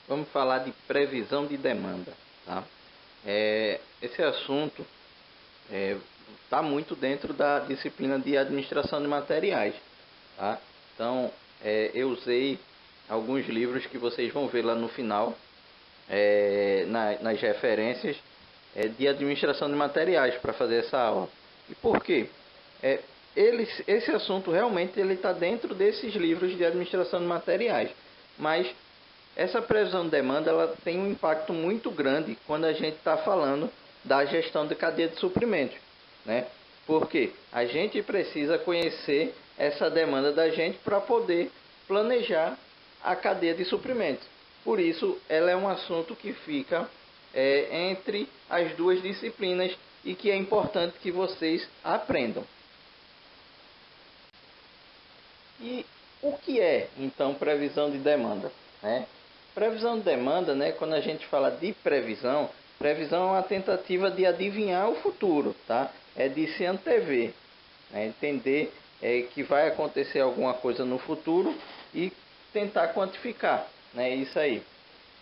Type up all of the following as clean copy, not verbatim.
Vamos falar de previsão de demanda, tá? Esse assunto está muito dentro da disciplina de administração de materiais, tá? Então, eu usei alguns livros que vocês vão ver lá no final, nas referências de administração de materiais para fazer essa aula. E por quê? É, esse assunto realmente ele está dentro desses livros de administração de materiais, mas essa previsão de demanda ela tem um impacto muito grande quando a gente está falando da gestão de cadeia de suprimentos, né? Porque a gente precisa conhecer essa demanda da gente para poder planejar a cadeia de suprimentos. Por isso, ela é um assunto que fica entre as duas disciplinas e que é importante que vocês aprendam. E o que é, então, previsão de demanda, né? Previsão de demanda, né, quando a gente fala de previsão, previsão é uma tentativa de adivinhar o futuro, tá? É de se antever, né? Entender que vai acontecer alguma coisa no futuro e tentar quantificar, né? Isso aí.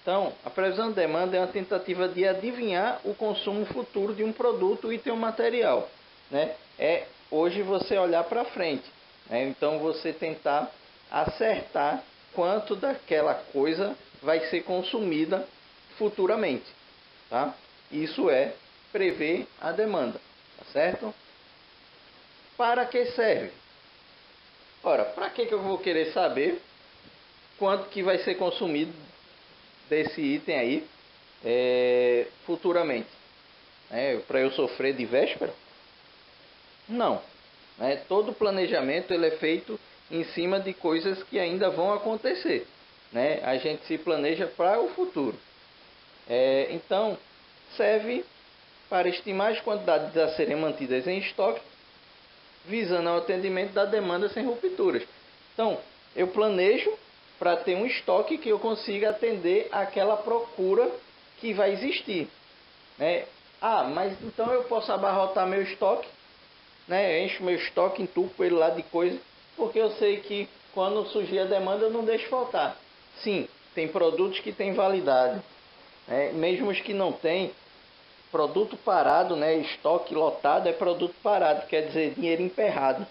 Então, a previsão de demanda é uma tentativa de adivinhar o consumo futuro de um produto e de um material, né? É hoje você olhar para frente, né? Então você tentar acertar quanto daquela coisa vai ser consumida futuramente, tá? Isso é prever a demanda, tá certo? Para que serve? Ora, para que eu vou querer saber quanto que vai ser consumido desse item aí futuramente? Para eu sofrer de véspera? Não. Todo planejamento ele é feito em cima de coisas que ainda vão acontecer, né? A gente se planeja para o futuro. Então, serve para estimar as quantidades a serem mantidas em estoque, visando ao atendimento da demanda sem rupturas. Então, eu planejo para ter um estoque que eu consiga atender aquela procura que vai existir, né? Mas então eu posso abarrotar meu estoque, né? Eu encho meu estoque, entupo ele lá de coisa, porque eu sei que quando surgir a demanda eu não deixo faltar. Sim, tem produtos que têm validade, né? Mesmo os que não têm, produto parado, né? Estoque lotado é produto parado, quer dizer dinheiro emperrado,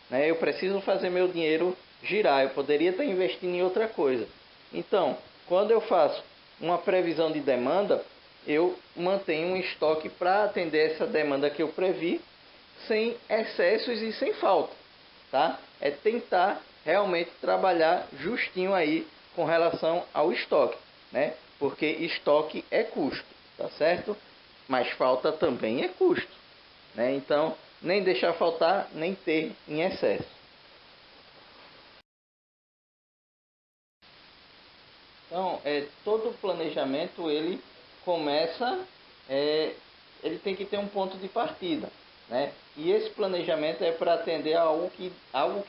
né? Eu preciso fazer meu dinheiro girar, eu poderia estar investindo em outra coisa. Então, quando eu faço uma previsão de demanda, eu mantenho um estoque para atender essa demanda que eu previ, sem excessos e sem falta, tá? É tentar realmente trabalhar justinho aí com relação ao estoque, né? Porque estoque é custo, tá certo? Mas falta também é custo, né? Então, nem deixar faltar, nem ter em excesso. Então, todo planejamento ele começa, é, ele tem que ter um ponto de partida, né? E esse planejamento é para atender a algo que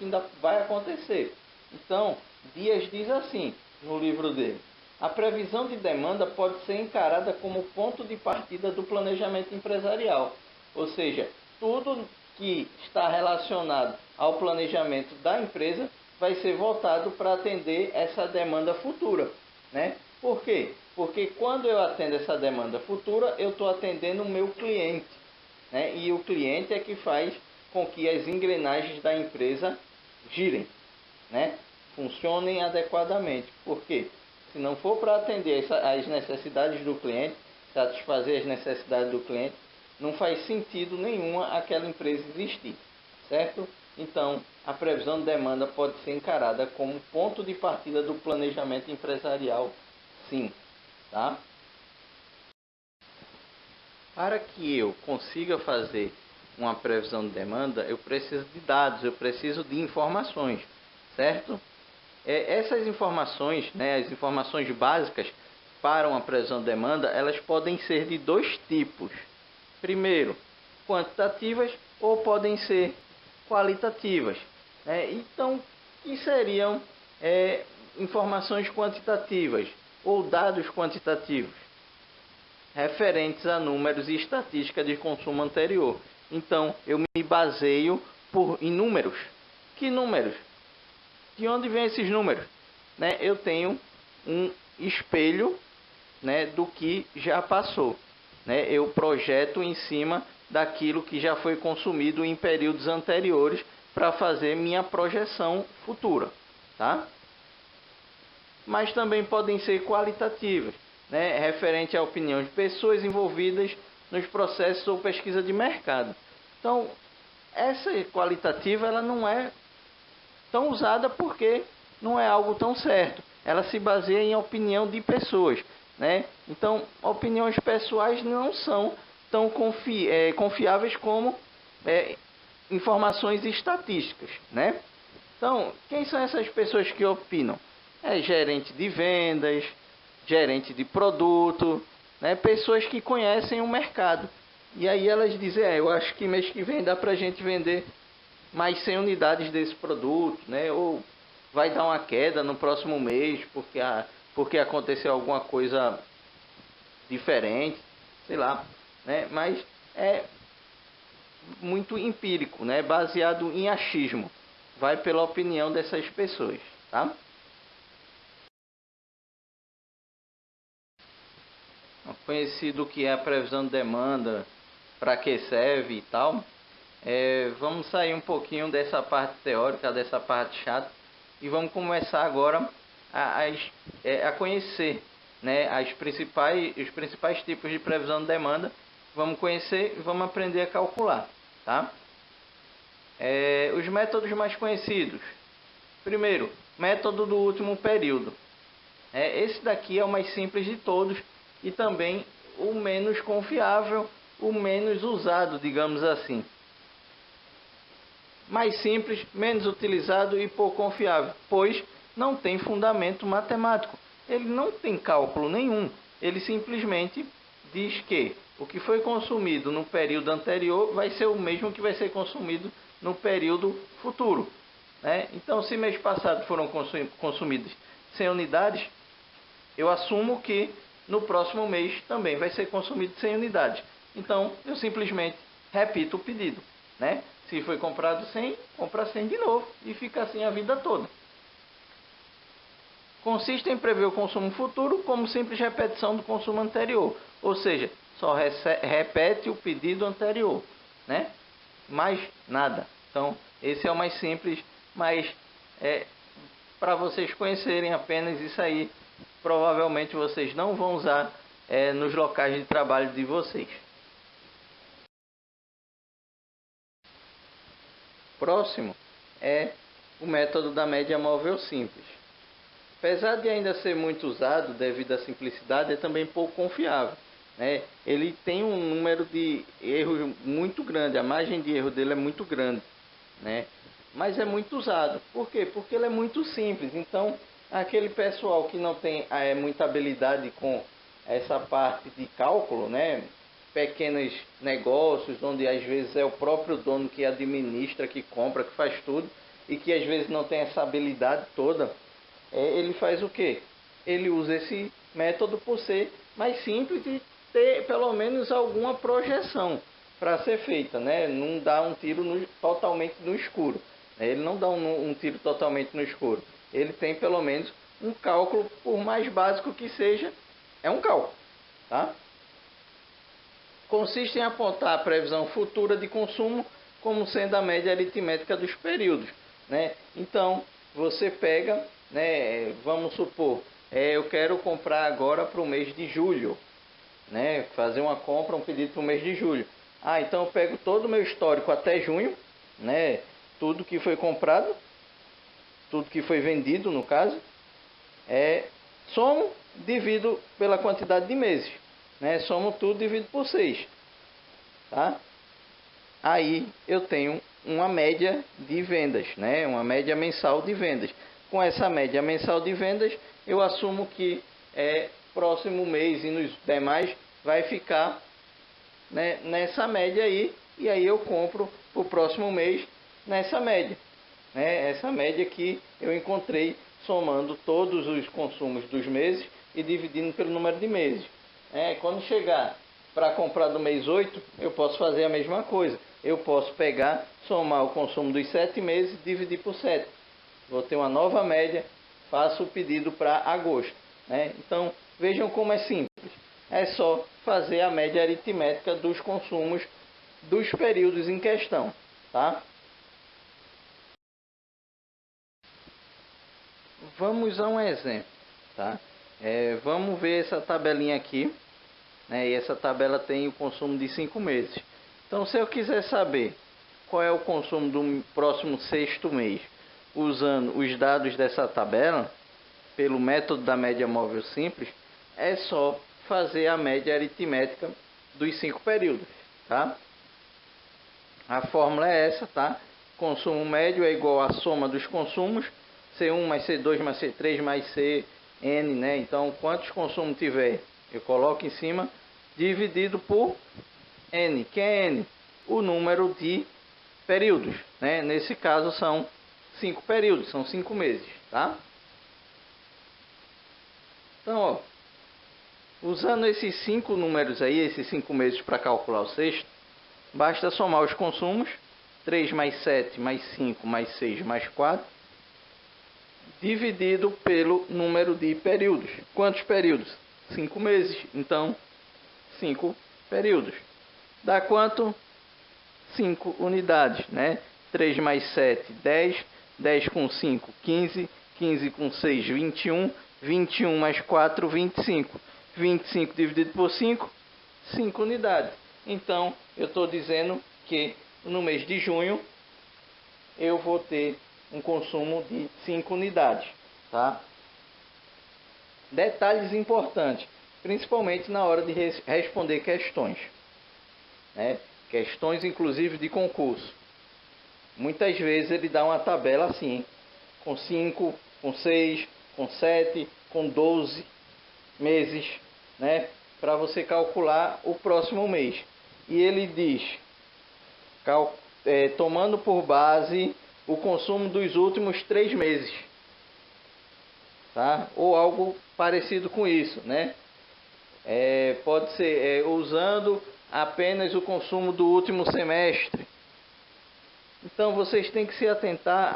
ainda vai acontecer. Então, Dias diz assim no livro dele: a previsão de demanda pode ser encarada como ponto de partida do planejamento empresarial, ou seja, tudo que está relacionado ao planejamento da empresa vai ser voltado para atender essa demanda futura, né? Por quê? Porque quando eu atendo essa demanda futura, eu estou atendendo o meu cliente, né? E o cliente é que faz com que as engrenagens da empresa girem, né? Funcionem adequadamente. Por quê? Se não for para atender as necessidades do cliente, satisfazer as necessidades do cliente, não faz sentido nenhuma aquela empresa existir, certo? Então, a previsão de demanda pode ser encarada como ponto de partida do planejamento empresarial, sim, tá? Para que eu consiga fazer uma previsão de demanda, eu preciso de dados, eu preciso de informações, certo? Essas informações, né, as informações básicas para uma previsão de demanda, elas podem ser de dois tipos. Primeiro, quantitativas ou podem ser qualitativas, né? Então, que seriam informações quantitativas ou dados quantitativos? Referentes a números e estatística de consumo anterior. Então, eu me baseio em números. Que números? De onde vêm esses números? Eu tenho um espelho, né, do que já passou, né? Eu projeto em cima daquilo que já foi consumido em períodos anteriores para fazer minha projeção futura, tá? Mas também podem ser qualitativas, né, referente à opinião de pessoas envolvidas nos processos ou pesquisa de mercado. Então, essa qualitativa ela não é tão usada porque não é algo tão certo. Ela se baseia em opinião de pessoas, né? Então, opiniões pessoais não são tão confiáveis como informações estatísticas, né? Então, quem são essas pessoas que opinam? É gerente de vendas, gerente de produto, né? Pessoas que conhecem o mercado. E aí elas dizem, eu acho que mês que vem dá para a gente vender mais 100 unidades desse produto, né? Ou vai dar uma queda no próximo mês porque aconteceu alguma coisa diferente, sei lá, né? Mas é muito empírico, né? Baseado em achismo. Vai pela opinião dessas pessoas, tá? Conhecido o que é a previsão de demanda, para que serve e tal. Vamos sair um pouquinho dessa parte teórica, dessa parte chata, e vamos começar agora a conhecer, né, os principais tipos de previsão de demanda. Vamos conhecer e vamos aprender a calcular, tá? Os métodos mais conhecidos. Primeiro, método do último período. Esse daqui é o mais simples de todos e também o menos confiável, o menos usado, digamos assim. Mais simples, menos utilizado e pouco confiável, pois não tem fundamento matemático. Ele não tem cálculo nenhum. Ele simplesmente diz que o que foi consumido no período anterior vai ser o mesmo que vai ser consumido no período futuro, né? Então, se mês passado foram consumidas 100 unidades, eu assumo que no próximo mês também vai ser consumido 100 unidades. Então, eu simplesmente repito o pedido, né? Se foi comprado 100, compra 100 de novo e fica assim a vida toda. Consiste em prever o consumo futuro como simples repetição do consumo anterior, ou seja, só repete o pedido anterior, né? Mais nada. Então, esse é o mais simples, mas para vocês conhecerem apenas isso aí, provavelmente vocês não vão usar nos locais de trabalho de vocês. Próximo é o método da média móvel simples. Apesar de ainda ser muito usado devido à simplicidade, é também pouco confiável, né? Ele tem um número de erros muito grande, a margem de erro dele é muito grande, né? Mas é muito usado. Por quê? Porque ele é muito simples. Então, aquele pessoal que não tem muita habilidade com essa parte de cálculo, né? Pequenos negócios, onde às vezes é o próprio dono que administra, que compra, que faz tudo, e que às vezes não tem essa habilidade toda, ele faz o quê? Ele usa esse método por ser mais simples e ter pelo menos alguma projeção para ser feita, né? Não dá um tiro totalmente no escuro. Ele não dá um tiro totalmente no escuro. Ele tem pelo menos um cálculo, por mais básico que seja, é um cálculo, tá? Consiste em apontar a previsão futura de consumo como sendo a média aritmética dos períodos, né? Então, você pega, né, vamos supor, eu quero comprar agora para o mês de julho, né? Fazer uma compra, um pedido para o mês de julho. Então eu pego todo o meu histórico até junho, né? Tudo que foi comprado, tudo que foi vendido, no caso, somo, divido pela quantidade de meses, né? Somo tudo, divido por 6, tá? Aí eu tenho uma média de vendas, né? Uma média mensal de vendas. Com essa média mensal de vendas, eu assumo que próximo mês e nos demais vai ficar, né, nessa média aí, e aí eu compro o próximo mês nessa média, né? Essa média que eu encontrei somando todos os consumos dos meses e dividindo pelo número de meses. Quando chegar para comprar do mês 8, eu posso fazer a mesma coisa. Eu posso pegar, somar o consumo dos 7 meses e dividir por 7. Vou ter uma nova média, faço o pedido para agosto. né? Então, vejam como é simples. É só fazer a média aritmética dos consumos dos períodos em questão, tá? Vamos a um exemplo, tá? Vamos ver essa tabelinha aqui, né? E essa tabela tem o consumo de 5 meses. Então, se eu quiser saber qual é o consumo do próximo sexto mês, usando os dados dessa tabela, pelo método da média móvel simples, é só fazer a média aritmética dos 5 períodos, tá? A fórmula é essa, tá? Consumo médio é igual à soma dos consumos, C1 mais C2 mais C3 mais Cn, né? Então, quantos consumos tiver, eu coloco em cima, dividido por N. Que é N? O número de períodos, né? Nesse caso são 5 períodos, são 5 meses, tá? Então, ó, usando esses 5 números aí, esses 5 meses para calcular o sexto, basta somar os consumos, 3 mais 7 mais 5 mais 6 mais 4, dividido pelo número de períodos. Quantos períodos? 5 meses. Então, 5 períodos. Dá quanto? 5 unidades, né? 3 mais 7, 10. 10 com 5, 15. 15 com 6, 21. 21 mais 4, 25. 25 dividido por 5, 5 unidades. Então, eu estou dizendo que no mês de junho eu vou ter um consumo de 5 unidades, tá? Detalhes importantes, principalmente na hora de responder questões, né? Questões inclusive de concurso. Muitas vezes ele dá uma tabela assim, com 5, com 6, com 7, com 12 meses, né? Para você calcular o próximo mês. E ele diz, tomando por base o consumo dos últimos 3 meses, tá? Ou algo parecido com isso, né? Pode ser usando apenas o consumo do último semestre. Então vocês têm que se atentar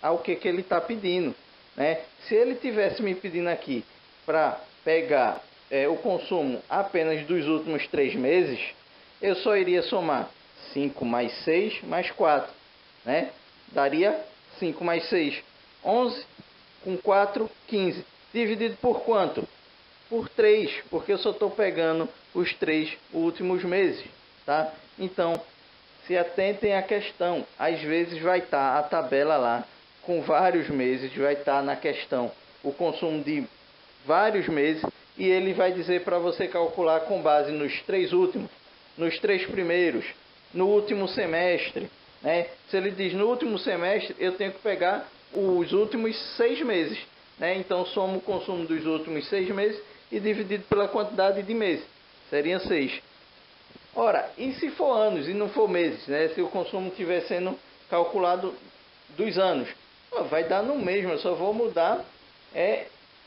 ao que ele está pedindo, né? Se ele tivesse me pedindo aqui para pegar o consumo apenas dos últimos 3 meses, eu só iria somar 5 mais 6 mais 4, né? Daria 5 mais 6, 11, com 4, 15. Dividido por quanto? Por 3, porque eu só estou pegando os 3 últimos meses, tá? Então, se atentem à questão. Às vezes vai estar a tabela lá com vários meses, vai estar na questão o consumo de vários meses e ele vai dizer para você calcular com base nos 3 últimos, nos 3 primeiros, no último semestre, né? Se ele diz no último semestre, eu tenho que pegar os últimos 6 meses, né? Então somo o consumo dos últimos 6 meses e dividido pela quantidade de meses, seriam 6. Ora, e se for anos e não for meses, né? Se o consumo estiver sendo calculado dos anos, vai dar no mesmo, eu só vou mudar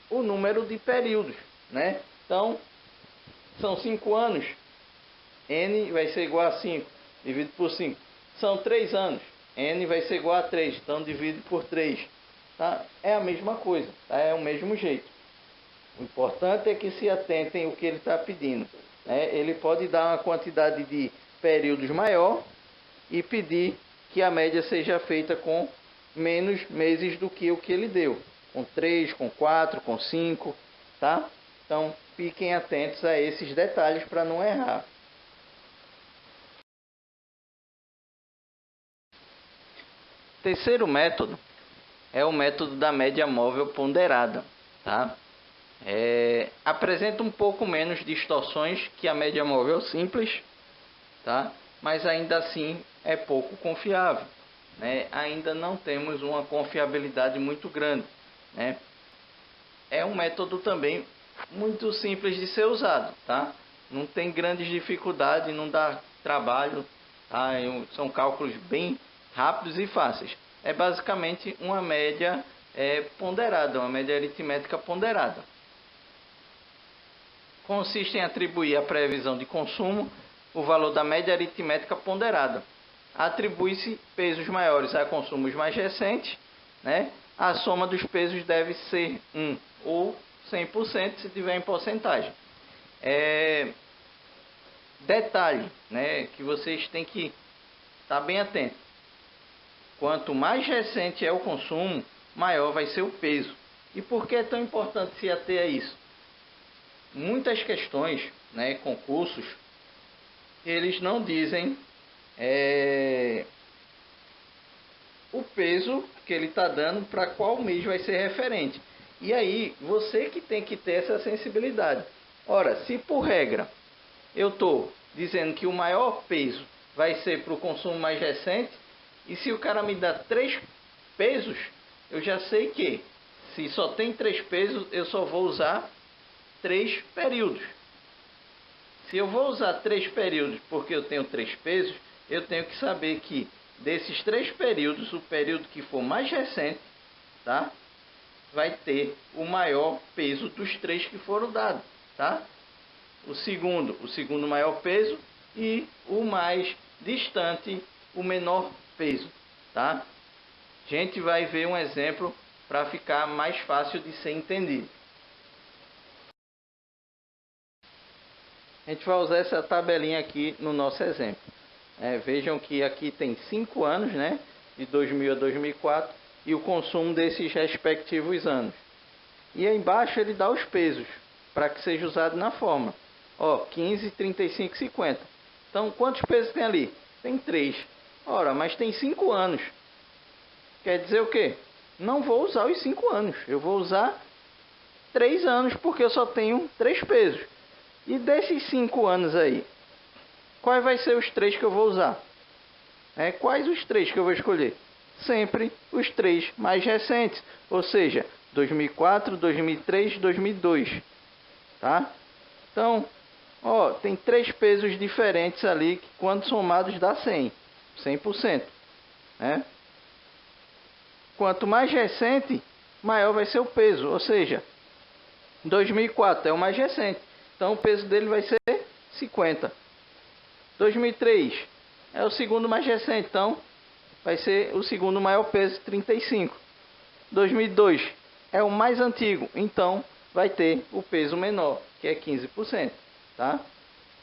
o número de períodos, né? Então, são 5 anos, N vai ser igual a 5, dividido por 5. São 3 anos, N vai ser igual a 3, então dividido por 3. Tá? É a mesma coisa, tá? É o mesmo jeito. O importante é que se atentem ao que ele está pedindo, né? Ele pode dar uma quantidade de períodos maior e pedir que a média seja feita com menos meses do que o que ele deu. Com 3, com 4, com 5, tá? Então, fiquem atentos a esses detalhes para não errar. Terceiro método é o método da média móvel ponderada, tá? Apresenta um pouco menos distorções que a média móvel simples, tá? Mas ainda assim é pouco confiável, né? Ainda não temos uma confiabilidade muito grande, né? É um método também muito simples de ser usado, tá? Não tem grandes dificuldades, não dá trabalho, tá? São cálculos bem rápidos e fáceis. É basicamente uma média ponderada, uma média aritmética ponderada. Consiste em atribuir à previsão de consumo o valor da média aritmética ponderada. Atribui-se pesos maiores a consumos mais recentes, né? A soma dos pesos deve ser 1 ou 100% se tiver em porcentagem. Detalhe, né, que vocês têm que estar bem atentos. Quanto mais recente é o consumo, maior vai ser o peso. E por que é tão importante se ater a isso? Muitas questões, né, concursos, eles não dizem o peso que ele está dando para qual mês vai ser referente. E aí, você que tem que ter essa sensibilidade. Ora, se por regra eu estou dizendo que o maior peso vai ser para o consumo mais recente, e se o cara me dá 3 pesos, eu já sei que se só tem 3 pesos, eu só vou usar 3 períodos. Se eu vou usar 3 períodos porque eu tenho 3 pesos, eu tenho que saber que desses 3 períodos, o período que for mais recente, tá, vai ter o maior peso dos 3 que foram dados, tá? O segundo maior peso, e o mais distante, o menor peso, tá? A gente vai ver um exemplo para ficar mais fácil de ser entendido. A gente vai usar essa tabelinha aqui no nosso exemplo. Vejam que aqui tem 5 anos, né, de 2000 a 2004, e o consumo desses respectivos anos. E aí embaixo ele dá os pesos, para que seja usado na forma. 15, 35, 50. Então, quantos pesos tem ali? Tem 3. Ora, mas tem 5 anos. Quer dizer o quê? Não vou usar os 5 anos. Eu vou usar 3 anos, porque eu só tenho 3 pesos. E desses 5 anos aí, quais vai ser os 3 que eu vou usar? Quais os 3 que eu vou escolher? Sempre os 3 mais recentes. Ou seja, 2004, 2003, 2002. Tá? Então, tem 3 pesos diferentes ali, que quando somados dá 100%. Né? Quanto mais recente, maior vai ser o peso. Ou seja, 2004 é o mais recente. Então, o peso dele vai ser 50. 2003 é o segundo mais recente. Então, vai ser o segundo maior peso, 35. 2002 é o mais antigo. Então, vai ter o peso menor, que é 15%. Tá?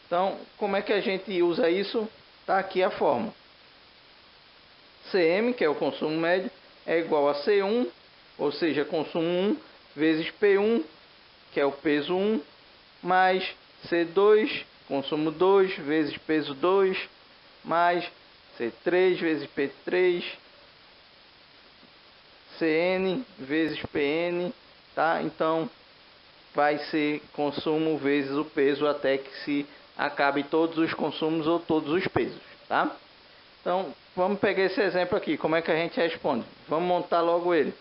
Então, como é que a gente usa isso? Está aqui a forma. CM, que é o consumo médio, é igual a C1, ou seja, consumo 1, vezes P1, que é o peso 1, mais C2, consumo 2, vezes peso 2, mais C3, vezes P3, CN, vezes PN, tá? Então, vai ser consumo vezes o peso até que se acabe todos os consumos ou todos os pesos, tá? Então, vamos pegar esse exemplo aqui. Como é que a gente responde? Vamos montar logo ele.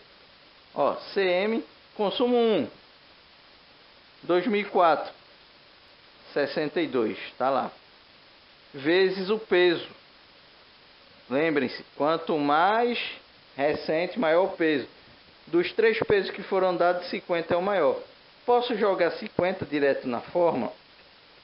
CM, consumo 1, 2004, 62, tá lá. Vezes o peso. Lembrem-se, quanto mais recente, maior o peso. Dos 3 pesos que foram dados, 50 é o maior. Posso jogar 50 direto na forma?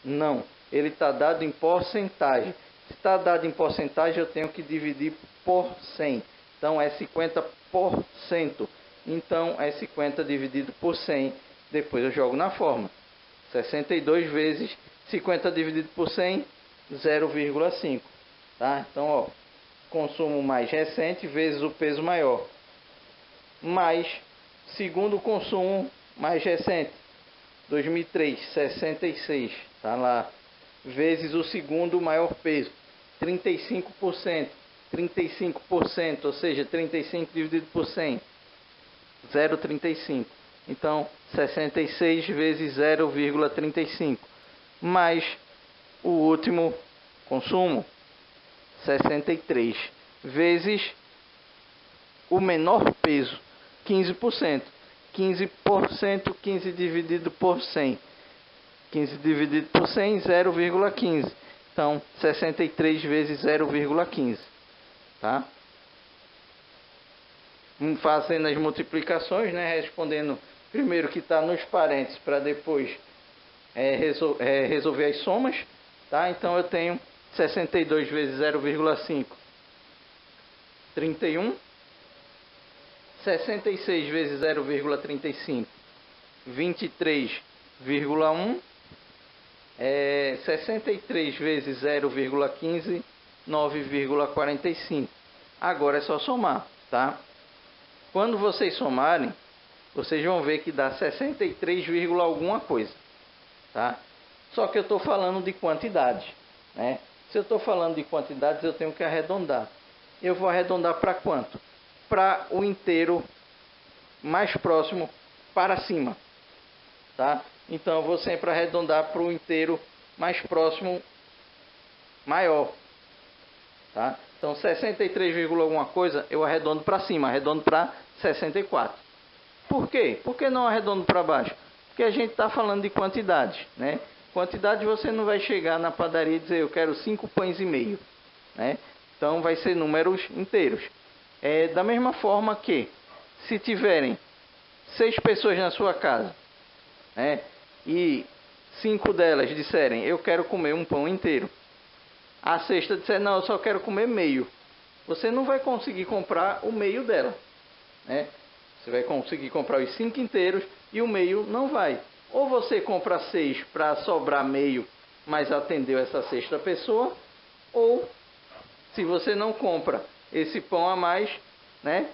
Não. Ele está dado em porcentagem. Se está dado em porcentagem, eu tenho que dividir por 100. Então, é 50%. Então, é 50 dividido por 100. Depois eu jogo na forma. 62 vezes 50 dividido por 100, 0,5. Tá? Então, consumo mais recente vezes o peso maior. Mais segundo consumo mais recente, 2003, 66, tá lá, vezes o segundo maior peso, 35%, 35%, ou seja, 35 dividido por 100, 0,35. Então, 66 vezes 0,35, mais o último consumo, 63, vezes o menor peso, 15%. 15%, 15 dividido por 100. 15 dividido por 100, 0,15. Então, 63 vezes 0,15. Tá? Fazendo as multiplicações, né? Respondendo primeiro o que está nos parênteses, para depois resolver as somas. Tá? Então, eu tenho 62 vezes 0,5, 31. 66 vezes 0,35, 23,1, 63 vezes 0,15, 9,45. Agora é só somar, tá? Quando vocês somarem, vocês vão ver que dá 63, alguma coisa, tá? Só que eu estou falando de quantidade, né? Se eu estou falando de quantidades, eu tenho que arredondar. Eu vou arredondar para quanto? Para o inteiro mais próximo para cima, tá? Então eu vou sempre arredondar para o inteiro mais próximo maior, tá? Então 63, alguma coisa eu arredondo para cima, arredondo para 64. Por quê? Por que não arredondo para baixo? Porque a gente está falando de quantidade, né? Quantidade você não vai chegar na padaria e dizer eu quero 5 pães e meio, né? Então vai ser números inteiros. Da mesma forma que se tiverem 6 pessoas na sua casa, né? E 5 delas disserem eu quero comer um pão inteiro, a sexta disser não, eu só quero comer meio, você não vai conseguir comprar o meio dela, né? Você vai conseguir comprar os 5 inteiros e o meio não vai. Ou você compra 6 para sobrar meio, mas atendeu essa sexta pessoa, ou se você não compra esse pão a mais, né,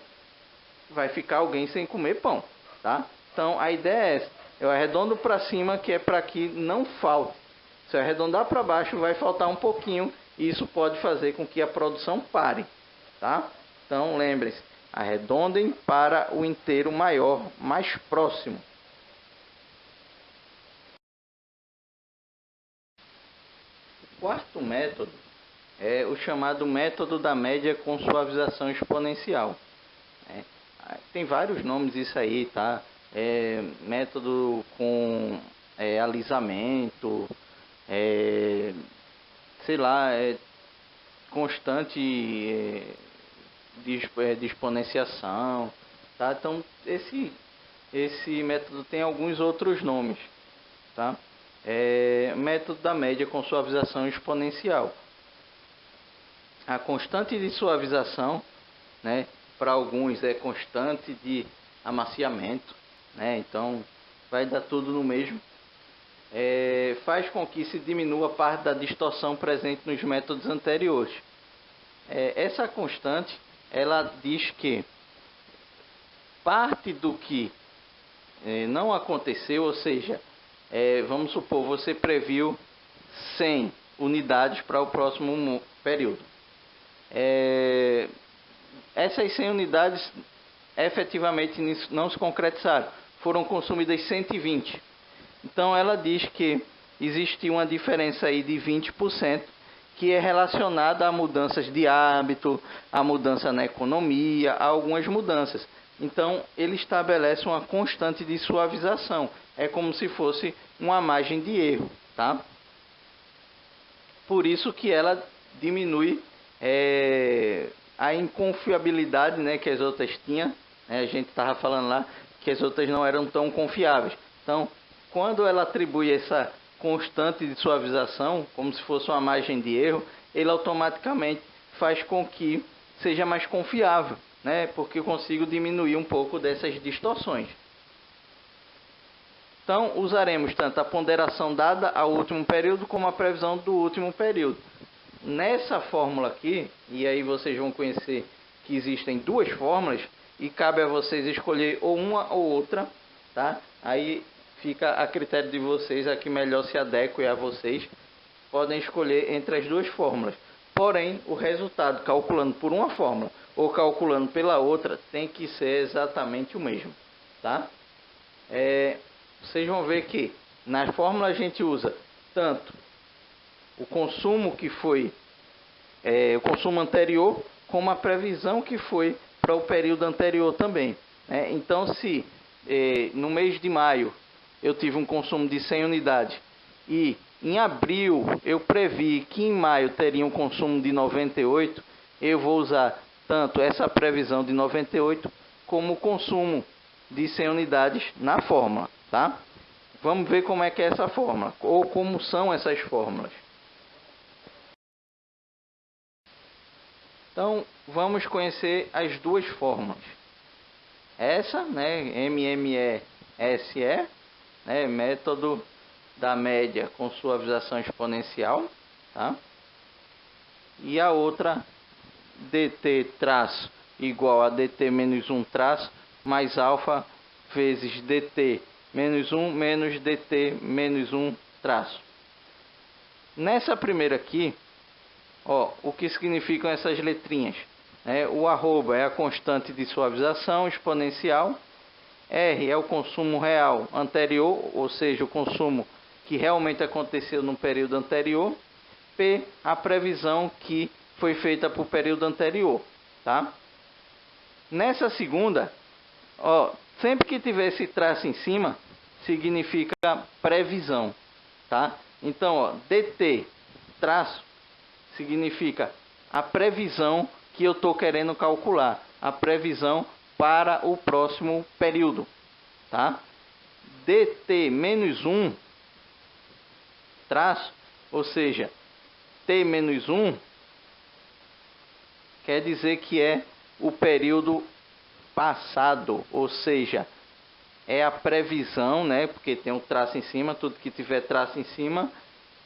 vai ficar alguém sem comer pão, tá? Então a ideia é essa. Eu arredondo para cima, que é para que não falte. Se eu arredondar para baixo, vai faltar um pouquinho, e isso pode fazer com que a produção pare, tá? Então lembrem-se, arredondem para o inteiro maior, mais próximo. O quarto método é o chamado método da média com suavização exponencial. Tem vários nomes isso aí, tá? Método com alisamento, sei lá, constante de exponenciação, tá? Então esse método tem alguns outros nomes, tá? Método da média com suavização exponencial. A constante de suavização, né, para alguns é constante de amaciamento, né, então vai dar tudo no mesmo. Faz com que se diminua parte da distorção presente nos métodos anteriores. Essa constante, ela diz que parte do que não aconteceu, ou seja, vamos supor, você previu 100 unidades para o próximo período. Essas 100 unidades efetivamente não se concretizaram, foram consumidas 120. Então ela diz que existe uma diferença aí de 20% que é relacionada a mudanças de hábito, a mudança na economia, a algumas mudanças. Então ele estabelece uma constante de suavização, é como se fosse uma margem de erro, tá? Por isso que ela diminui a inconfiabilidade, né, que as outras tinham, né? A gente estava falando lá que as outras não eram tão confiáveis. Então, quando ela atribui essa constante de suavização, como se fosse uma margem de erro, ele automaticamente faz com que seja mais confiável, né? Porque eu consigo diminuir um pouco dessas distorções. Então, usaremos tanto a ponderação dada ao último período como a previsão do último período. Nessa fórmula aqui, e aí vocês vão conhecer que existem duas fórmulas, e cabe a vocês escolher ou uma ou outra, tá? Aí fica a critério de vocês, a que melhor se adeque a vocês. Podem escolher entre as duas fórmulas. Porém, o resultado, calculando por uma fórmula ou calculando pela outra, tem que ser exatamente o mesmo, tá? Vocês vão ver que na fórmula a gente usa tanto o consumo que foi o consumo anterior, como a previsão que foi para o período anterior também. Então, se no mês de maio eu tive um consumo de 100 unidades e em abril eu previ que em maio teria um consumo de 98, eu vou usar tanto essa previsão de 98 como o consumo de 100 unidades na fórmula, tá? Vamos ver como é que é essa fórmula, ou como são essas fórmulas. Então, vamos conhecer as duas fórmulas. Essa, né, MMESE, né? Método da média com suavização exponencial, tá? E a outra, dt traço igual a dt menos 1 traço mais alfa vezes dt menos 1 menos dt menos 1 traço. Nessa primeira aqui, ó, o que significam essas letrinhas? O arroba é a constante de suavização exponencial, R é o consumo real anterior, ou seja, o consumo que realmente aconteceu no período anterior, P a previsão que foi feita para o período anterior, tá? Nessa segunda, ó, sempre que tiver esse traço em cima, significa previsão, tá? Então, ó, dt traço significa a previsão que eu estou querendo calcular, a previsão para o próximo período, tá? dt menos 1 traço, ou seja, t menos 1 quer dizer que é o período passado, ou seja, é a previsão, né? Porque tem um traço em cima, tudo que tiver traço em cima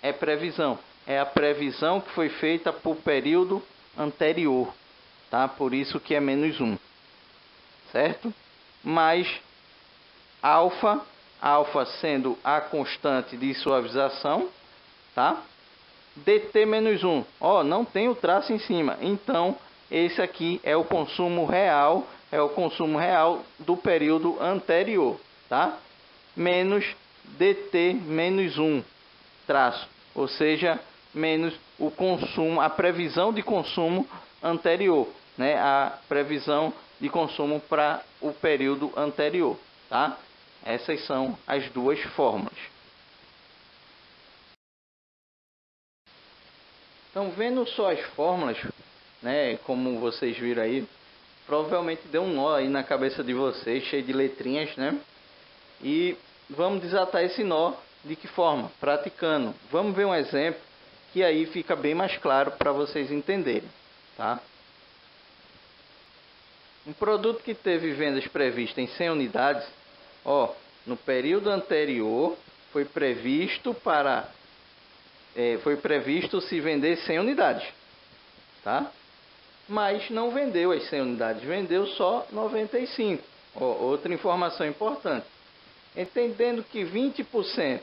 é previsão. É a previsão que foi feita para o período anterior, tá? Por isso que é menos 1, certo? Mais alfa, alfa sendo a constante de suavização, tá? dt menos 1, ó, não tem o traço em cima, então esse aqui é o consumo real, do período anterior, tá? Menos dt menos 1 traço, ou seja, menos o consumo, a previsão de consumo anterior, né? A previsão de consumo para o período anterior, tá? Essas são as duas fórmulas. Então, vendo só as fórmulas, né, como vocês viram aí, provavelmente deu um nó aí na cabeça de vocês, cheio de letrinhas, né? E vamos desatar esse nó de que forma? Praticando. Vamos ver um exemplo que aí fica bem mais claro para vocês entenderem, tá? Um produto que teve vendas previstas em 100 unidades, ó, no período anterior foi previsto se vender 100 unidades, tá? Mas não vendeu as 100 unidades, vendeu só 95. Ó, outra informação importante. Entendendo que 20%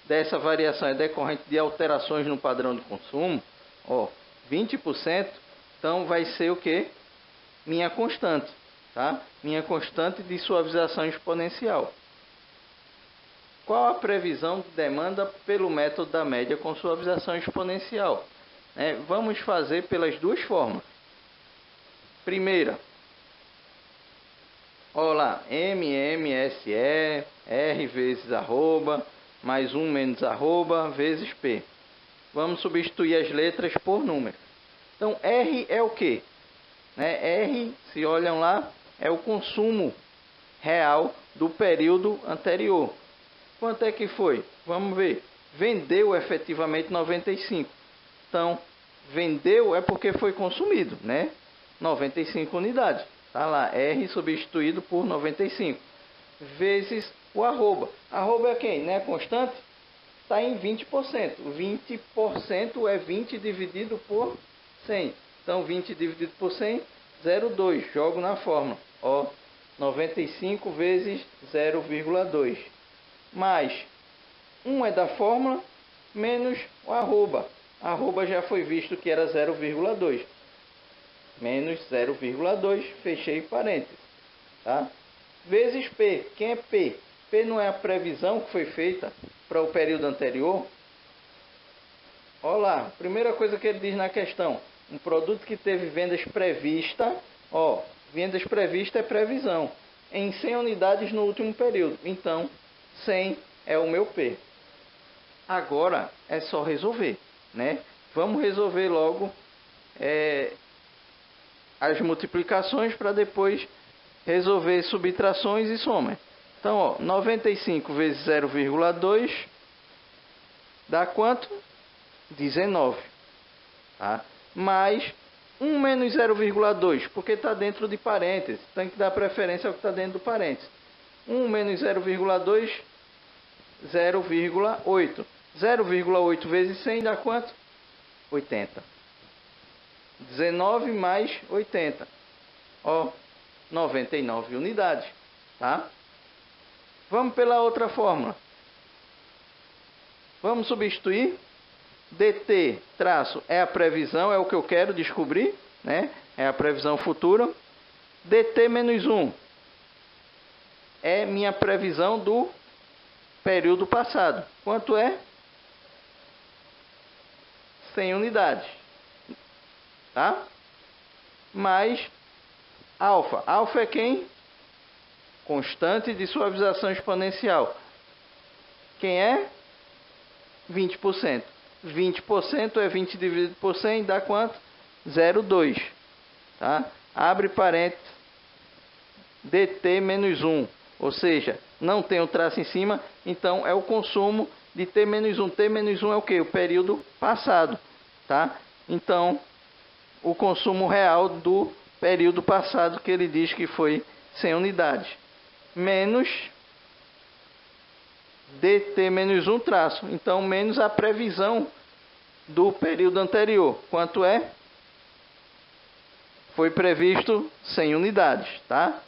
dessa variação é decorrente de alterações no padrão de consumo, ó, 20%, então vai ser o que? Minha constante, tá? Minha constante de suavização exponencial. Qual a previsão de demanda pelo método da média com suavização exponencial? Vamos fazer pelas duas formas. Primeira, olha lá, MMSE, R vezes arroba, mais 1 menos arroba, vezes P. Vamos substituir as letras por números. Então, R é o quê? R, se olham lá, é o consumo real do período anterior. Quanto é que foi? Vamos ver. Vendeu efetivamente 95. Então, vendeu é porque foi consumido, né? 95 unidades. Tá lá, R substituído por 95. Vezes o arroba. Arroba é quem? Né? Constante? Está em 20%. 20% é 20 dividido por 100. Então, 20 dividido por 100, 0,2. Jogo na fórmula. Ó, 95 vezes 0,2. Mais 1 é da fórmula, menos o arroba. Arroba já foi visto que era 0,2. Menos 0,2, fechei parênteses. Tá? Vezes P. Quem é P? P não é a previsão que foi feita para o período anterior? Olha lá, primeira coisa que ele diz na questão. Um produto que teve vendas prevista, ó, vendas prevista é previsão. Em 100 unidades no último período. Então, 100 é o meu P. Agora é só resolver, né? Vamos resolver logo as multiplicações para depois resolver subtrações e somas. Então, ó, 95 vezes 0,2 dá quanto? 19. Tá? Mais 1 menos 0,2, porque está dentro de parênteses. Tem que dar preferência ao que está dentro do parênteses. 1 menos 0,2 0,8. 0,8 vezes 100 dá quanto? 80. 19 mais 80. Ó, 99 unidades, tá? Vamos pela outra fórmula. Vamos substituir. DT traço é a previsão, é o que eu quero descobrir, né? É a previsão futura. DT menos 1 é minha previsão do período passado. Quanto é? 100 unidades. Tá? Mais alfa. Alfa é quem? Constante de suavização exponencial. Quem é? 20%. 20% é 20 dividido por 100, dá quanto? 0,2. Tá? Abre parênteses. DT menos 1. Ou seja, não tem o traço em cima, então é o consumo de T menos 1. T menos 1 é o que? O período passado. Tá? Então, o consumo real do período passado, que ele diz que foi 100 unidades. Menos DT menos 1 traço. Então, menos a previsão do período anterior. Quanto é? Foi previsto 100 unidades, tá?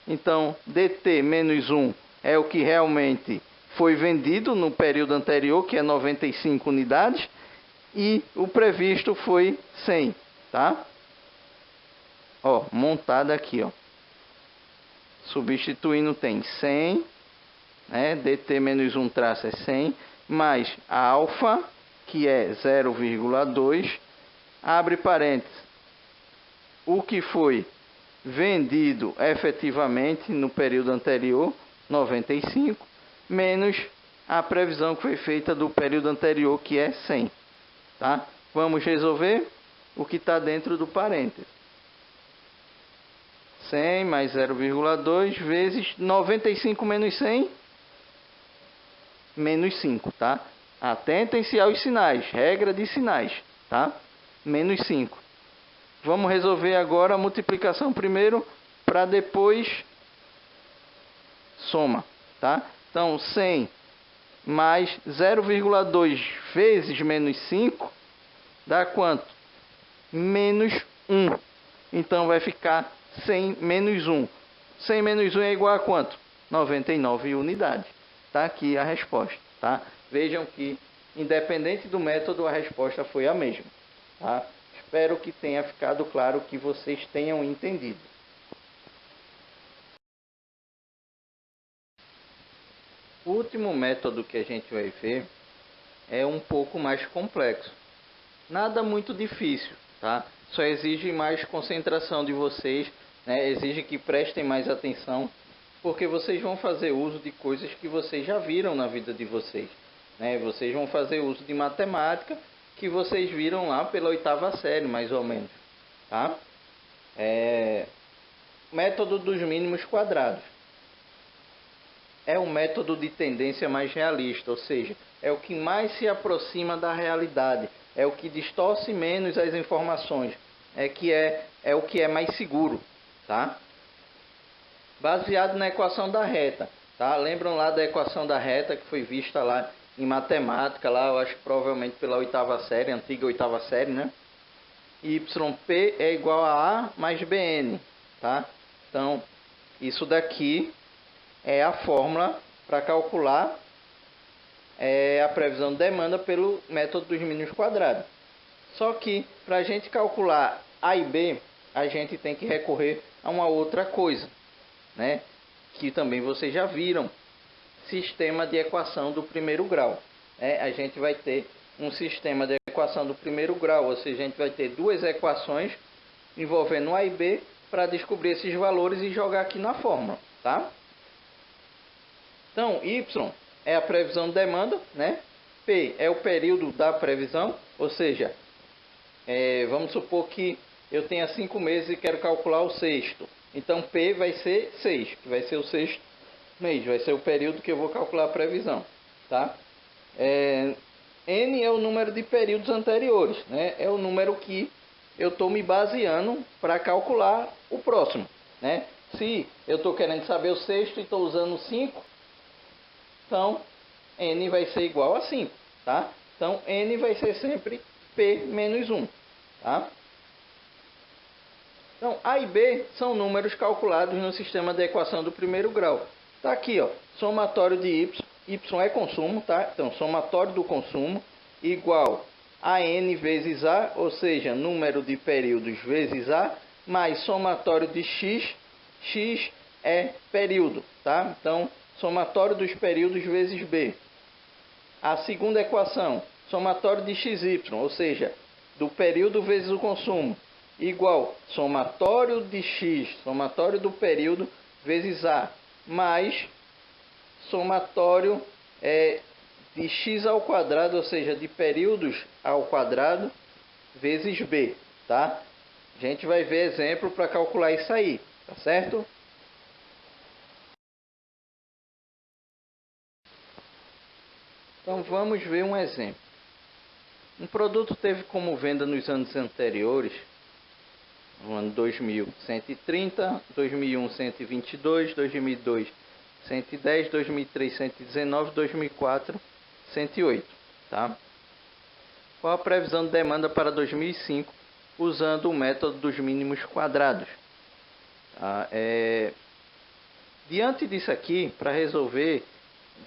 Então, DT menos 1 é o que realmente foi vendido no período anterior, que é 95 unidades, e o previsto foi 100, tá? Ó, montada aqui, ó. Substituindo tem 100, né? DT menos 1 traço é 100, mais a alfa, que é 0,2, abre parênteses, o que foi vendido efetivamente no período anterior, 95, menos a previsão que foi feita do período anterior, que é 100. Tá? Vamos resolver o que está dentro do parênteses. 100 mais 0,2 vezes 95 menos 100, menos 5, tá? Atentem-se aos sinais, regra de sinais, tá? Menos 5. Vamos resolver agora a multiplicação primeiro, para depois soma, tá? Então, 100 mais 0,2 vezes menos 5, dá quanto? Menos 1. Então, vai ficar 100 menos 1. 100 menos 1 é igual a quanto? 99 unidades. Está aqui a resposta, tá? Vejam que, independente do método, a resposta foi a mesma, tá? Espero que tenha ficado claro, que vocês tenham entendido. O último método que a gente vai ver é um pouco mais complexo. Nada muito difícil, tá? Só exige mais concentração de vocês, né? Exige que prestem mais atenção, porque vocês vão fazer uso de coisas que vocês já viram na vida de vocês, né? Vocês vão fazer uso de matemática que vocês viram lá pela 8ª série, mais ou menos, tá? Método dos mínimos quadrados. É o método de tendência mais realista, ou seja, é o que mais se aproxima da realidade, é o que distorce menos as informações, é o que é mais seguro, tá? Baseado na equação da reta, tá? Lembram lá da equação da reta que foi vista lá em matemática, lá eu acho que provavelmente pela 8ª série, antiga 8ª série, né? YP é igual a mais BN, tá? Então, isso daqui é a fórmula para calcular a previsão de demanda pelo método dos mínimos quadrados. Só que, para a gente calcular A e B, a gente tem que recorrer a uma outra coisa, né? Que também vocês já viram. Sistema de equação do primeiro grau. A gente vai ter um sistema de equação do primeiro grau, ou seja, a gente vai ter duas equações envolvendo A e B para descobrir esses valores e jogar aqui na fórmula, tá? Então, Y é a previsão de demanda, né? P é o período da previsão, ou seja, vamos supor que eu tenha 5 meses e quero calcular o sexto. Então, P vai ser 6, que vai ser o sexto mês, vai ser o período que eu vou calcular a previsão, tá? N é o número de períodos anteriores, né? É o número que eu estou me baseando para calcular o próximo, né? Se eu estou querendo saber o sexto e estou usando 5, então n vai ser igual a 5, tá? Então, n vai ser sempre p menos 1, tá? Então, A e B são números calculados no sistema de equação do primeiro grau. Tá aqui, ó, somatório de y, y é consumo, tá? Então, somatório do consumo igual a n vezes A, ou seja, número de períodos vezes A, mais somatório de x, x é período, tá? Então, somatório dos períodos vezes B. A segunda equação, somatório de xy, ou seja, do período vezes o consumo, igual somatório de x, somatório do período vezes A, mais somatório de x ao quadrado, ou seja, de períodos ao quadrado, vezes B, tá? A gente vai ver exemplo para calcular isso aí, tá certo? Então vamos ver um exemplo. Um produto teve como venda nos anos anteriores, no ano 2000, 130, 2001, 122, 2002, 110, 2003, 119, 2004, 108, tá? Qual a previsão de demanda para 2005 usando o método dos mínimos quadrados? Tá? Diante disso aqui, para resolver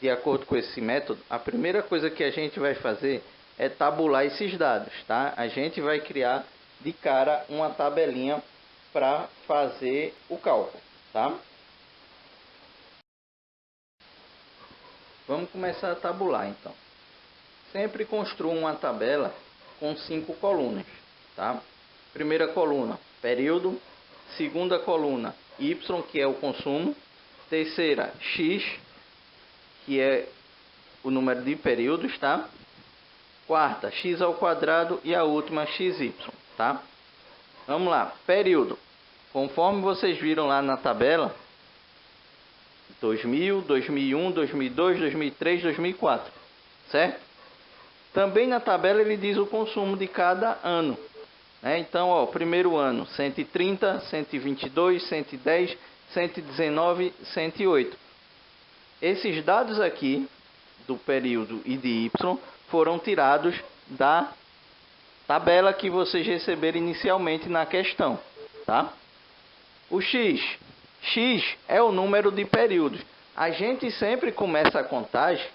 de acordo com esse método, a primeira coisa que a gente vai fazer é tabular esses dados, tá? A gente vai criar de cara uma tabelinha para fazer o cálculo, tá? Vamos começar a tabular, então. Sempre construa uma tabela com 5 colunas, tá? Primeira coluna, período. Segunda coluna, y, que é o consumo. Terceira, x, que é o número de períodos, tá? Quarta, x ao quadrado e a última, xy, tá? Vamos lá, período. Conforme vocês viram lá na tabela, 2000, 2001, 2002, 2003, 2004, certo? Também na tabela ele diz o consumo de cada ano, né? Então, ó, primeiro ano, 130, 122, 110, 119, 108. Esses dados aqui, do período e de y, foram tirados da tabela que vocês receberam inicialmente na questão, tá? O x é o número de períodos. A gente sempre começa a contagem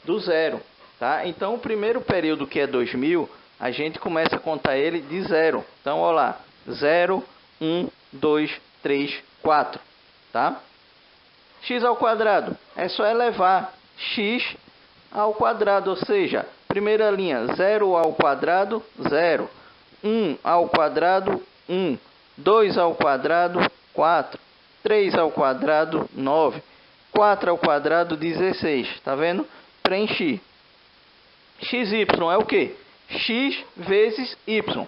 do zero, tá? Então, o primeiro período, que é 2000, a gente começa a contar ele de zero. Então, olha lá, 0, 1, 2, 3, 4, tá? X ao quadrado, é só elevar x ao quadrado, ou seja, primeira linha, 0 ao quadrado, 0. 1 ao quadrado, 1. 2 ao quadrado, 4. 3 ao quadrado, 9. 4 ao quadrado, 16. Tá vendo? Preenchi. XY é o quê? X vezes Y.